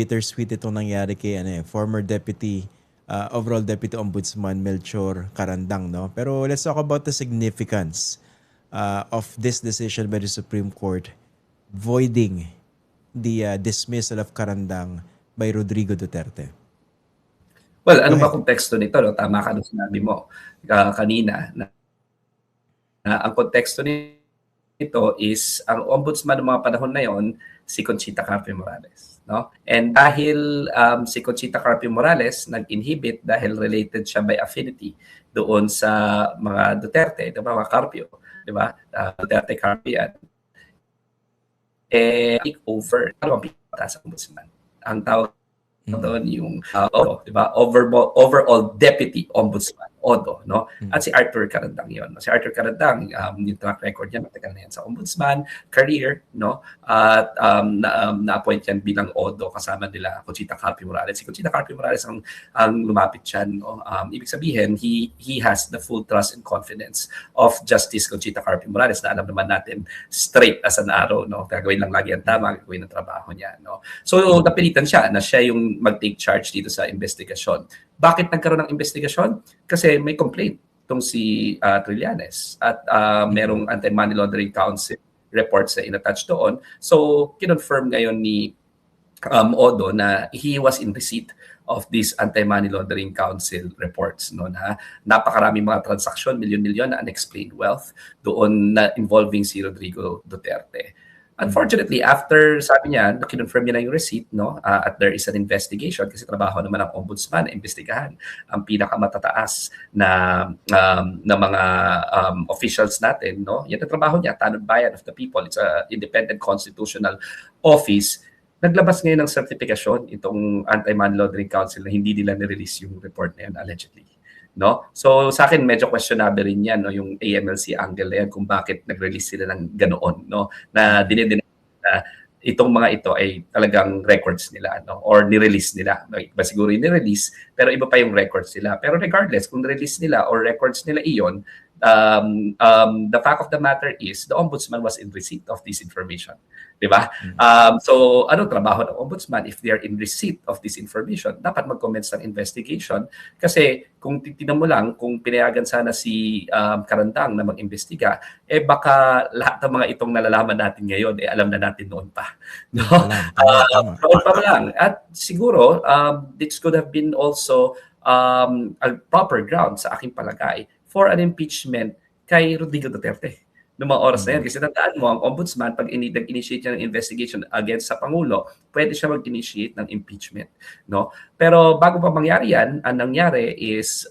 bittersweet itong nangyari kay former overall Deputy Ombudsman Melchor Carandang, no? Pero let's talk about the significance of this decision by the Supreme Court voiding the dismissal of Carandang by Rodrigo Duterte. Well, Go ano ba ahead. konteksto nito? No? Tama ka doon sinabi mo kanina na ang konteksto nito is ang ombudsman ng mga panahon na yon si Conchita Carpio Morales, no? And dahil si Conchita Carpio Morales nag-inhibit dahil related siya by affinity doon sa mga Duterte, di ba, mga Carpio, di ba? Duterte Carpio yan. Take over ang pinata sa ombudsman. Ang tawag doon yung di ba? Overall Deputy Ombudsman, ODO, no? At si Arthur Carandang yon. Si Arthur Carandang, yung track record niya, matagal na yan sa ombudsman, career, no? At na-appoint yan bilang ODO kasama nila Conchita Carpio Morales. Si Conchita Carpio Morales ang lumapit siyan, no? Ibig sabihin, he has the full trust and confidence of Justice Conchita Carpio Morales na alam naman natin straight as an arrow, no? Gagawin lang lagi ang tama, gagawin ang trabaho niya, no? So, napilitan siya na siya yung mag-take charge dito sa investigasyon. Bakit nagkaroon ng investigasyon? Kasi may complaint itong si Trillanes at merong Anti-Money Laundering Council reports na inattach doon. So, kinonfirm ngayon ni ODO na he was in receipt of these Anti-Money Laundering Council reports, no, na napakaraming mga transaksyon, milyon-milyon na unexplained wealth doon na involving si Rodrigo Duterte. Unfortunately, after sabi niya, kinonfirm niya na yung receipt, no, at there is an investigation kasi trabaho naman ng ombudsman na imbestigahan ang pinakamatataas na mga officials natin, no. Yan ang trabaho niya, tanod bayan of the people. It's an independent constitutional office. Naglabas ngayon ng certification itong Anti-Money Laundering Council na hindi nila ni-release yung report na yan allegedly. No? So sa akin medyo questionable rin yan, no, yung AMLC angle na yan kung bakit nag-release sila ng ganoon, no, na dinideny na itong mga ito ay talagang records nila, no, or ni-release nila, no? Iba siguro yung ni-release pero iba pa yung records nila, pero regardless kung release nila or records nila iyon, the fact of the matter is the ombudsman was in receipt of this information, di ba? So ano trabaho ng ombudsman if they are in receipt of this information? Dapat mag-commence ng investigation kasi kung titignan mo lang kung pinayagan sana si Carandang na mag-imbestiga, baka lahat ng mga itong nalalaman natin ngayon alam na natin noon pa, no? Noon pa lang. At siguro this could have been also a proper ground sa aking palagay for an impeachment kay Rodrigo Duterte noong mga oras na yan. Kasi tandaan mo, ang ombudsman, pag nag-initiate niya ng investigation against sa Pangulo, pwede siya mag-initiate ng impeachment, no? Pero bago pa mangyari yan, ang nangyari is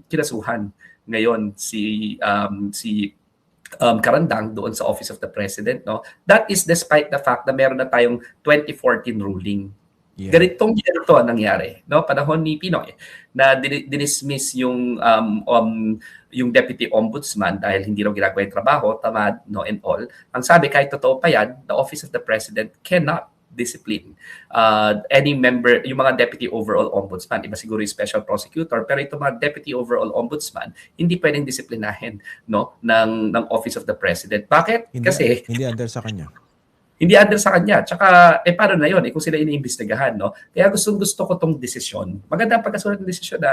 kinasuhan ngayon si Carandang doon sa Office of the President, no? That is despite the fact na meron na tayong 2014 ruling. Yeah. Ganito ang nangyari, no? Panahon ni Pinoy na dinismiss yung deputy ombudsman dahil hindi raw ginagawa yung trabaho, tamad, no, and all. Ang sabi, kahit totoo pa yan, the Office of the President cannot discipline any member, yung mga deputy overall ombudsman, iba siguro yung special prosecutor, pero itong mga deputy overall ombudsman, hindi pwedeng disiplinahin, no, ng Office of the President. Bakit? Kasi hindi under sa kanya. Hindi under sa kanya. Tsaka, paano na yun? Kung sila iniimbestigahan, no? Kaya gusto ko tong desisyon. Maganda ang pagkasulat ng desisyon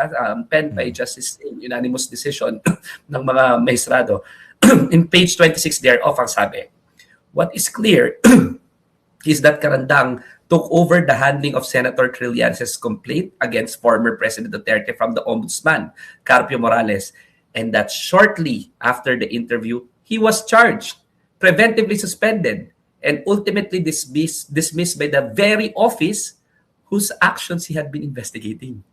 penned by Justice Singh, unanimous decision ng mga maestrado. In page 26 thereof, ang sabi, what is clear is that Carandang took over the handling of Senator Trillanes' complaint against former President Duterte from the Ombudsman, Carpio Morales, and that shortly after the interview, he was charged, preventively suspended, and ultimately dismissed by the very office whose actions he had been investigating.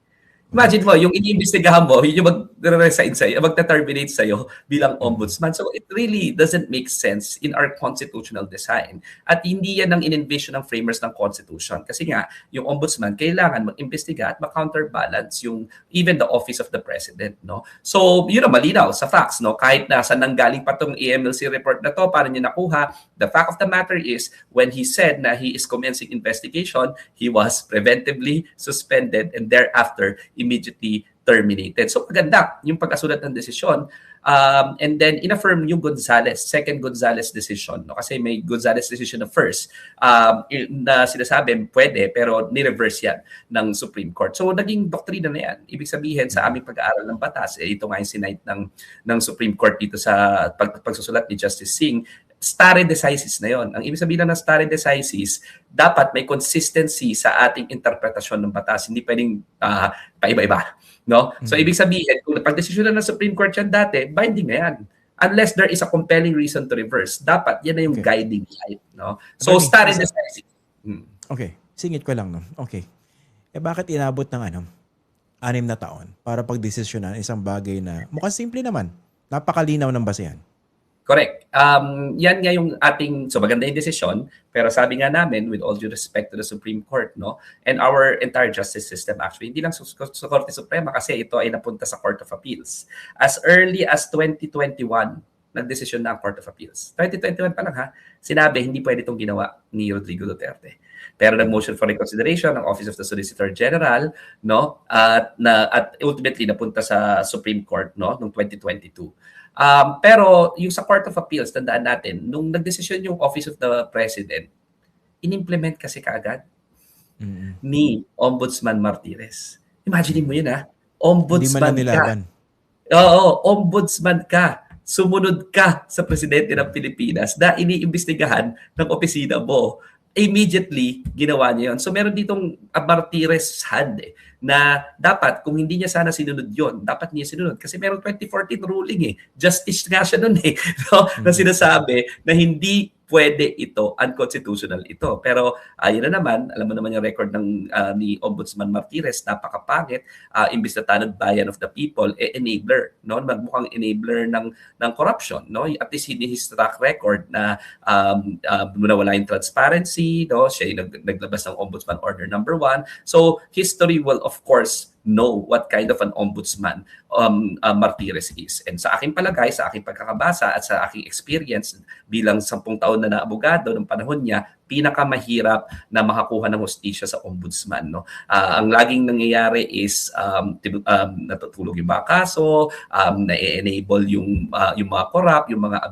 Imagine mo, yung iniimbestigahan mo, yun yung mag-resign sa'yo, mag-terminate sa'yo bilang ombudsman. So it really doesn't make sense in our constitutional design. At hindi yan ang in-envision ng framers ng Constitution. Kasi nga, yung ombudsman, kailangan mag-imbestiga at mag-counterbalance yung even the office of the president, no? So, yun ang malinaw sa facts, no? Kahit na saan nanggaling pa tong AMLC report na to, paano niya nakuha, the fact of the matter is, when he said na he is commencing investigation, he was preventively suspended and thereafter immediately terminated. So maganda yung pagkasulat ng desisyon And then inaffirm yung second Gonzales decision. No? Kasi may Gonzales decision na first na sinasabi pwede pero ni-reverse yan ng Supreme Court. So naging doktrina na yan. Ibig sabihin sa aming pag-aaral ng batas, ito nga yung sinight ng Supreme Court dito sa pagsusulat ni Justice Singh, stare decisis na yon. Ang ibig sabihin ng stare decisis, dapat may consistency sa ating interpretasyon ng batas. Hindi pwedeng paiba-iba. No? So ibig sabihin, kung pag-desisyon na ng Supreme Court yan dati, binding na yan. Unless there is a compelling reason to reverse. Dapat, yan na yung guiding light. No? So stare decisis. Okay. Singit ko lang. No? Okay. Bakit inabot ng 6 na taon para pagdesisyonan isang bagay na mukhang simple naman. Napakalinaw ng basehan. Correct. Yan nga yung so maganda yung desisyon, pero sabi nga namin, with all due respect to the Supreme Court, no, and our entire justice system actually, hindi lang sa Korte Suprema kasi ito ay napunta sa Court of Appeals. As early as 2021, nagdesisyon na ang Court of Appeals. 2021 pa lang sinabi hindi pwede itong ginawa ni Rodrigo Duterte. Pero nag-motion for reconsideration ng Office of the Solicitor General, no, at ultimately napunta sa Supreme Court, no, noong 2022. Pero yung sa Court of Appeals, tandaan natin, nung nagdesisyon yung Office of the President, in-implement kasi kaagad ni Ombudsman Martires. Imagine mo yun Ombudsman ka. Oo, ombudsman ka. Sumunod ka sa Presidente ng Pilipinas na iniimbestigahan ng opisina mo. Immediately, ginawa niya yun. So meron ditong Martires hand na dapat, kung hindi niya sana sinunod yon, dapat niya sinunod. Kasi meron 2014 ruling Justice nga siya nun no? Na sinasabi na hindi pwede ito, unconstitutional ito. Pero yun na naman, alam mo naman yung record ni Ombudsman Martires, napakapangit, imbis na tanod bayan of the people, enabler, no? Magmukhang enabler ng corruption, no? At least his track record na nawala yung transparency, no? Siya yung naglabas ng Ombudsman Order number 1. So history will of course know what kind of an ombudsman Martires is. And sa aking palagay, sa aking pagkakabasa at sa aking experience bilang 10 taon na abogado ng panahon niya, pinakamahirap na makakuha ng hustisya sa ombudsman. No? Ang laging nangyayari is natutulog yung mga kaso, na-enable yung mga corrupt, yung mga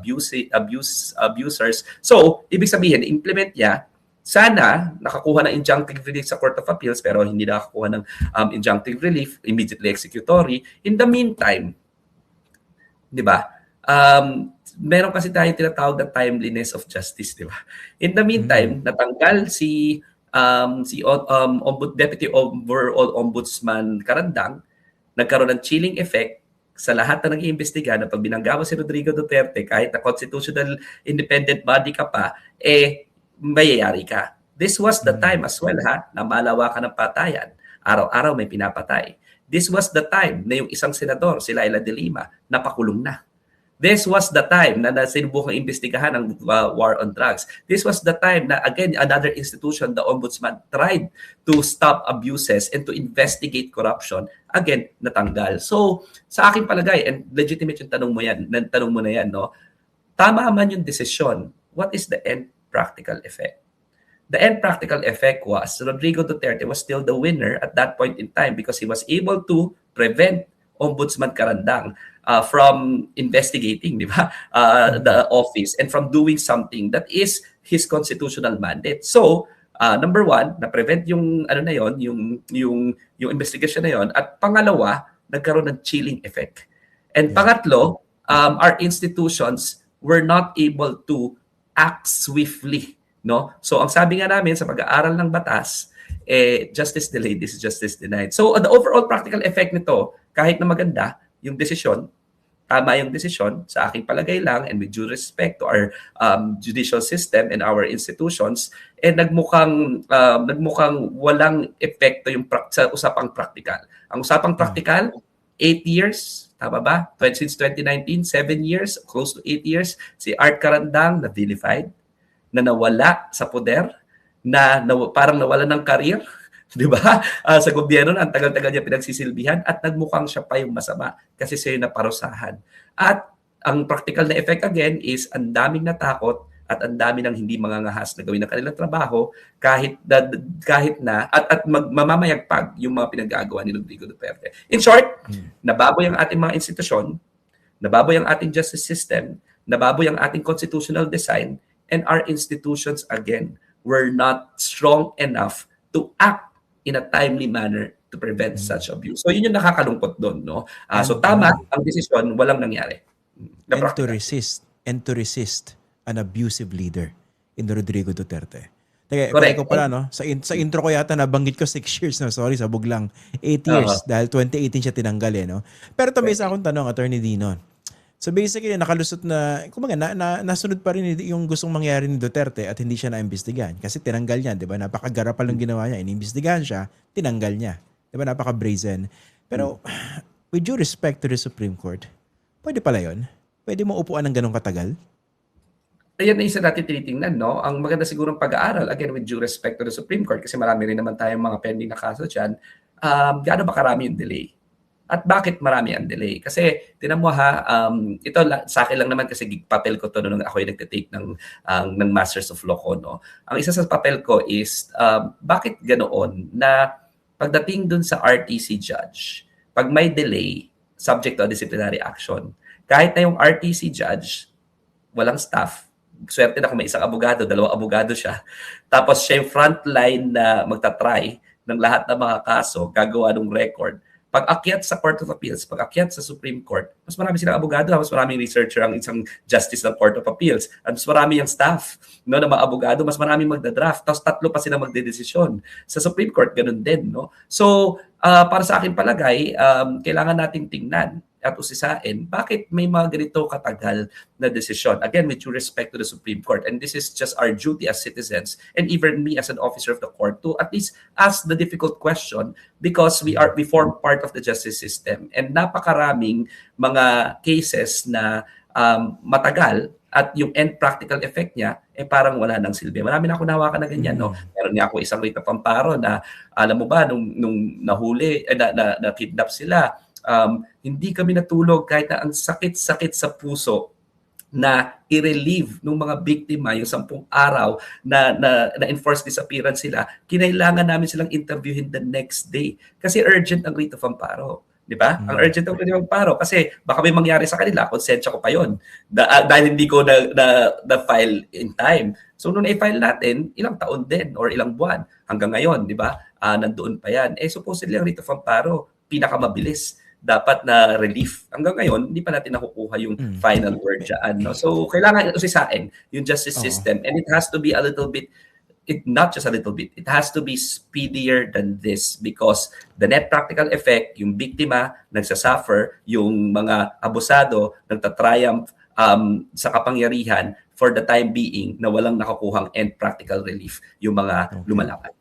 abusers. So, ibig sabihin, implement niya. Sana nakakuha ng injunctive relief sa Court of Appeals pero hindi nakakuha ng injunctive relief, immediately executory. In the meantime, di ba, meron kasi tayong tinatawag na timeliness of justice, di ba? In the meantime, natanggal si Deputy Overall Ombudsman Carandang, nagkaroon ng chilling effect sa lahat na nag-iimbestiga na pag binanggawa si Rodrigo Duterte, kahit na constitutional independent body ka pa, mayayari ka. This was the time as well na malawakan ng patayan. Araw-araw may pinapatay. This was the time na yung isang senador, si Laila de Lima, napakulong na. This was the time na sinubukang imbestigahan ang war on drugs. This was the time na, again, another institution, the Ombudsman, tried to stop abuses and to investigate corruption. Again, natanggal. So, sa aking palagay, and legitimate yung tanong mo na yan, no? Tama man yung desisyon. What is the end practical effect? The end practical effect was Rodrigo Duterte was still the winner at that point in time because he was able to prevent Ombudsman Carandang from investigating, di ba, the office and from doing something that is his constitutional mandate. So, number 1, na-prevent yung yung investigation na yon, at pangalawa, nagkaroon ng chilling effect. And pangatlo, our institutions were not able to act swiftly, no? So ang sabi nga namin sa pag-aaral ng batas, justice delayed is justice denied. So the overall practical effect nito, kahit na maganda yung desisyon, tama yung desisyon, sa aking palagay lang, and with due respect to our judicial system and our institutions, nagmukhang walang epekto yung sa usapang practical. Ang usapang practical, 8 years, tama ba? Since 2019, 7 years, close to 8 years, si Art Carandang na vilified, na nawala sa poder, na parang nawala ng career, di ba? Sa gobyerno na ang tagal-tagal niya pinagsisilbihan at nagmukhang siya pa yung masama kasi siya yung naparusahan. At ang practical na effect again is ang daming natakot at ang dami ng hindi mangangahas na gawin ang kanilang trabaho kahit na mamamayagpag yung mga pinagagawa ni Rodrigo Duterte. In short, nabago yung ating mga institusyon, nababoy ang ating justice system, nababoy ang ating constitutional design, and our institutions, again, were not strong enough to act in a timely manner to prevent such abuse. So yun yung nakakalungkot doon, no? So tama ang desisyon, walang nangyari. Na And to practical. resist an abusive leader in Rodrigo Duterte. Teka, Correct. ikaw pala, no? Sa intro ko yata nabanggit ko 6 years, no? Sorry, sabog lang. 8 years dahil 2018 siya tinanggal, no? Pero ito may isa akong tanong, Attorney Dinon. So basically, nakalusot na, kumbaga, nasunod pa rin yung gustong mangyari ni Duterte at hindi siya naimbestigahan. Kasi tinanggal niya, di ba? Napakagarapal ng ginawa niya. Inimbestigahan siya, tinanggal niya. Di ba? Napaka-brazen. Pero, with due respect to the Supreme Court, pwede pala yun? Pwede mo upuan ng ganong katagal? Ayan na isa natin tinitingnan, no? Ang maganda sigurong pag-aaral, again, with due respect to the Supreme Court, kasi marami rin naman tayong mga pending na kaso dyan, gaano ba karami yung delay? At bakit marami ang delay? Kasi, tinan mo ha, ito sa akin lang naman kasi papel ko to nung ako yung nagtitake ng Masters of Law ko, no? Ang isa sa papel ko is, bakit ganoon na pagdating dun sa RTC judge, pag may delay, subject to a disciplinary action, kahit na yung RTC judge, walang staff, swerte na kung may isang abogado, 2 abogado siya. Tapos siya yung frontline na magta-try ng lahat ng mga kaso, gagawa ng record. Pag akyat sa Court of Appeals, pag akyat sa Supreme Court, mas marami silang abogado, mas maraming researcher ang isang justice ng Court of Appeals, at mas marami yung staff, no, ng mga abogado, mas maraming magda-draft, tapos 3 pa sila magdedesisyon. Sa Supreme Court, ganun din, no? So, para sa akin palagay, kailangan nating tingnan at usisain, bakit may mga ganito katagal na desisyon? Again, with due respect to the Supreme Court. And this is just our duty as citizens, and even me as an officer of the court, to at least ask the difficult question, because we form part of the justice system. And napakaraming mga cases na matagal, at yung end practical effect niya, parang wala nang silbi. Marami na ako nahawakan na ganyan, no? Meron niya ako isang writ of amparo na, alam mo ba, nung nahuli, na kidnap sila, hindi kami natulog kahit na ang sakit-sakit sa puso na i-relieve ng mga biktima yung 10 araw na enforced disappearance sila. Kinailangan namin silang interviewin the next day kasi urgent ang writ of amparo. Di ba? Ang urgent ang writ of amparo kasi baka may mangyari sa kanila, konsensya ko pa yun. Dahil hindi ko na-file in time. So, nung na-file natin, ilang taon din or ilang buwan. Hanggang ngayon, di ba? Nandoon pa yan. Supposedly ang writ of amparo, pinakamabilis dapat na relief. Hanggang ngayon, hindi pa natin nakukuha yung final word dyan. No? So, kailangan usisain yung justice system. And it has to be a little bit, not just a little bit, it has to be speedier than this, because the net practical effect, yung biktima nagsasuffer, yung mga abusado nagtatriumph sa kapangyarihan for the time being na walang nakakuhang end practical relief yung mga lumalaban.